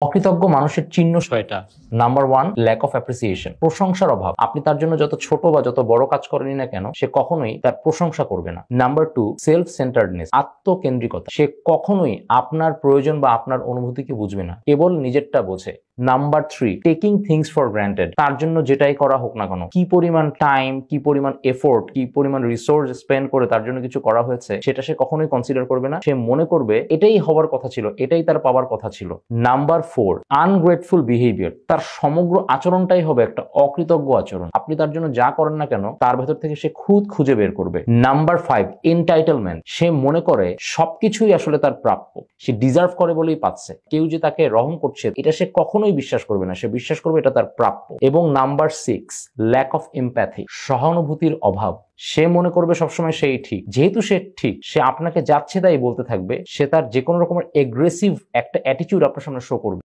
অকৃতজ্ঞ মানুষের চিহ্ন 6টা। নাম্বার 1, ল্যাক অফ অ্যাপ্রিসিয়েশন, প্রশংসার অভাব। আপনি তার জন্য যত ছোট বা যত বড় কাজ করেনি না কেন, সে কখনোই তার প্রশংসা করবে না। Number 2, self সেন্টার্ডনেস, আত্মকেন্দ্রিকতা। সে কখনোই আপনার প্রয়োজন বা আপনার অনুভূতিকে বুঝবে না, কেবল নিজেরটা বোঝে। Number 3, taking things for granted, তার জন্য যেটাই করা হোক না কেন, কি পরিমাণ টাইম, কি পরিমাণ এফোর্ট, কি পরিমাণ রিসোর্স স্পেন্ড করে তার জন্য কিছু করা হয়েছে, সেটা সে কখনোই কনসিডার করবে না। সে মনে করবে এটাই হওয়ার কথা ছিল, এটাই তার পাওয়ার কথা ছিল। নাম্বার 4, আনগ্রেটফুল বিহেভিয়ার, তার সমগ্র আচরণটাই হবে একটা অকৃতজ্ঞ আচরণ। আপনি তার জন্য যা করেন না কেন, তার ভেতর থেকে সে খুঁজে বের করবে। নাম্বার 5, এন্টাইটেলমেন্ট, সে মনে করে সবকিছুই আসলে তার প্রাপ্য, সে ডিজার্ভ করে বলেই পাচ্ছে। কেউ যে তাকে রহম করছে, এটা সে কখনোই বিশ্বাস করবে না, সে বিশ্বাস করবে এটা তার প্রাপ্য। এবং নাম্বার 6, ল্যাক অফ এমপ্যাথি, সহানুভূতির অভাব। সে মনে করবে সবসময় সেই ঠিক, যেহেতু সে ঠিক, সে আপনাকে যাচ্ছে তাই বলতে থাকবে। সে তার যে কোনো রকমের এগ্রেসিভ একটা অ্যাটিটিউড আপনার সামনে শো করবে।